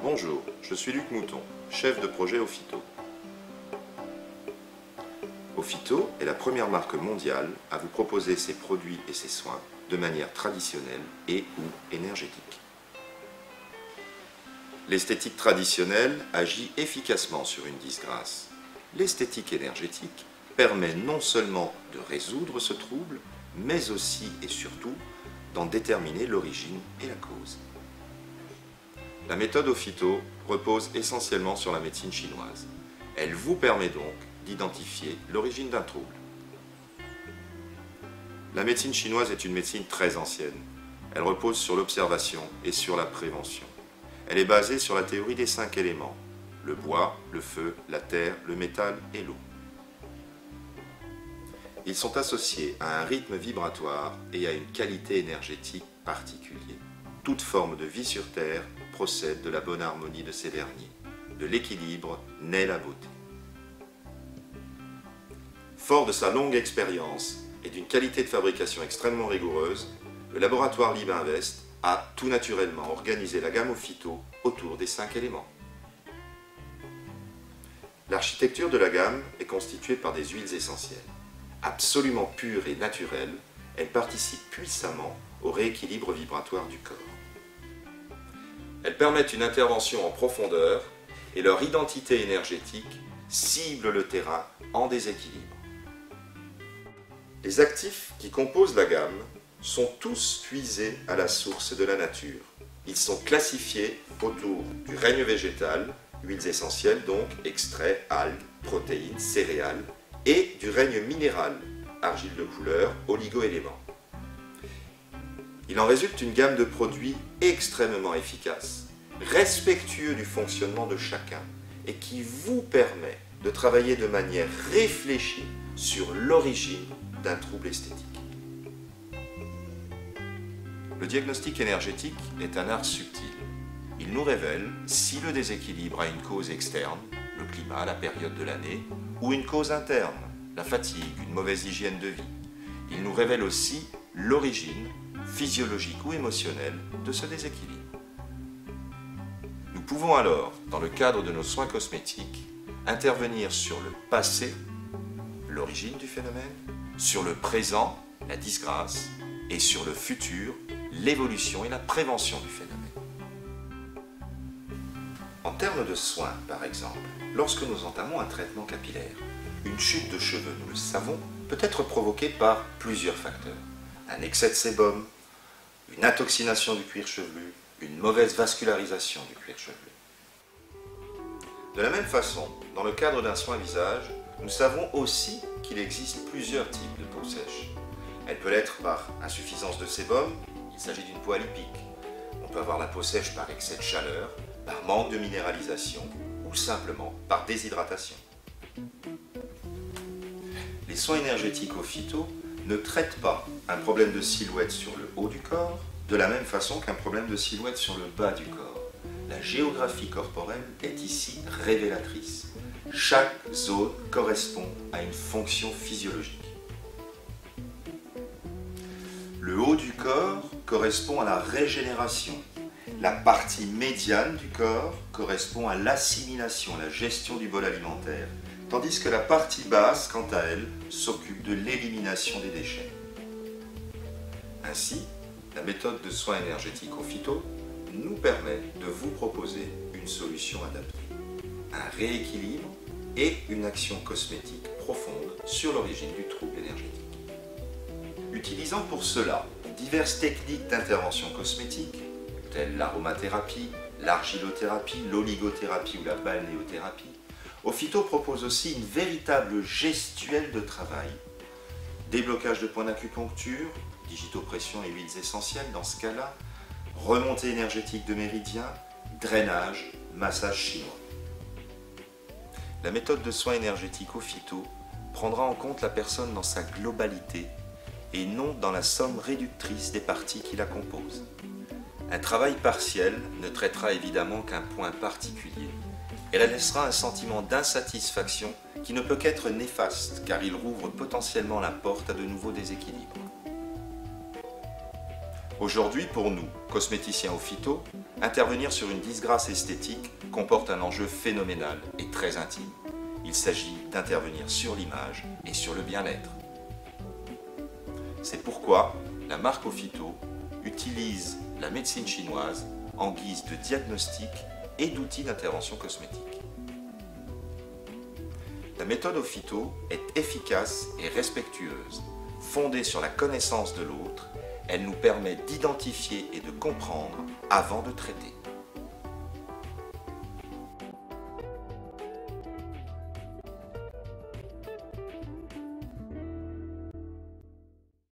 Bonjour, je suis Luc Mouton, chef de projet Ophyto. Ophyto est la première marque mondiale à vous proposer ses produits et ses soins de manière traditionnelle et ou énergétique. L'esthétique traditionnelle agit efficacement sur une disgrâce. L'esthétique énergétique permet non seulement de résoudre ce trouble, mais aussi et surtout d'en déterminer l'origine et la cause. La méthode Ophyto repose essentiellement sur la médecine chinoise. Elle vous permet donc d'identifier l'origine d'un trouble. La médecine chinoise est une médecine très ancienne. Elle repose sur l'observation et sur la prévention. Elle est basée sur la théorie des 5 éléments: le bois, le feu, la terre, le métal et l'eau. Ils sont associés à un rythme vibratoire et à une qualité énergétique particulière. Toute forme de vie sur Terre procède de la bonne harmonie de ces derniers. De l'équilibre naît la beauté. Fort de sa longue expérience et d'une qualité de fabrication extrêmement rigoureuse, le laboratoire Libe-Invest a tout naturellement organisé la gamme Ophyto autour des 5 éléments. L'architecture de la gamme est constituée par des huiles essentielles. Absolument pures et naturelles, elles participent puissamment au rééquilibre vibratoire du corps. Elles permettent une intervention en profondeur et leur identité énergétique cible le terrain en déséquilibre. Les actifs qui composent la gamme sont tous puisés à la source de la nature. Ils sont classifiés autour du règne végétal, huiles essentielles donc, extraits, algues, protéines, céréales, et du règne minéral, argile de couleur, oligo-éléments. Il en résulte une gamme de produits extrêmement efficaces, respectueux du fonctionnement de chacun et qui vous permet de travailler de manière réfléchie sur l'origine d'un trouble esthétique. Le diagnostic énergétique est un art subtil. Il nous révèle si le déséquilibre a une cause externe, le climat, la période de l'année, ou une cause interne, la fatigue, une mauvaise hygiène de vie. Il nous révèle aussi l'origine physiologique ou émotionnelle de ce déséquilibre. Nous pouvons alors, dans le cadre de nos soins cosmétiques, intervenir sur le passé, l'origine du phénomène, sur le présent, la disgrâce, et sur le futur, l'évolution et la prévention du phénomène. En termes de soins, par exemple, lorsque nous entamons un traitement capillaire, une chute de cheveux, nous le savons, peut être provoquée par plusieurs facteurs. Un excès de sébum, une intoxination du cuir chevelu, une mauvaise vascularisation du cuir chevelu. De la même façon, dans le cadre d'un soin visage, nous savons aussi qu'il existe plusieurs types de peau sèche. Elle peut l'être par insuffisance de sébum, il s'agit d'une peau alipique. On peut avoir la peau sèche par excès de chaleur, par manque de minéralisation ou simplement par déshydratation. Les soins énergétiques Ophyto ne traitent pas un problème de silhouette sur le haut du corps de la même façon qu'un problème de silhouette sur le bas du corps. La géographie corporelle est ici révélatrice. Chaque zone correspond à une fonction physiologique. Le haut du corps correspond à la régénération. La partie médiane du corps correspond à l'assimilation, à la gestion du bol alimentaire, tandis que la partie basse, quant à elle, s'occupe de l'élimination des déchets. Ainsi, la méthode de soins énergétiques Ophyto nous permet de vous proposer une solution adaptée, un rééquilibre et une action cosmétique profonde sur l'origine du trouble énergétique. Utilisant pour cela diverses techniques d'intervention cosmétique, telles l'aromathérapie, l'argilothérapie, l'oligothérapie ou la balnéothérapie, Ophyto propose aussi une véritable gestuelle de travail. Déblocage de points d'acupuncture, digitopression et huiles essentielles dans ce cas-là, remontée énergétique de méridiens, drainage, massage chinois. La méthode de soins énergétiques Ophyto prendra en compte la personne dans sa globalité et non dans la somme réductrice des parties qui la composent. Un travail partiel ne traitera évidemment qu'un point particulier. Elle laissera un sentiment d'insatisfaction qui ne peut qu'être néfaste car il rouvre potentiellement la porte à de nouveaux déséquilibres. Aujourd'hui, pour nous, cosméticiens au phyto, intervenir sur une disgrâce esthétique comporte un enjeu phénoménal et très intime. Il s'agit d'intervenir sur l'image et sur le bien-être. C'est pourquoi la marque Ophyto utilise la médecine chinoise en guise de diagnostic et d'outil d'intervention cosmétique. La méthode Ophyto est efficace et respectueuse. Fondée sur la connaissance de l'autre, elle nous permet d'identifier et de comprendre avant de traiter.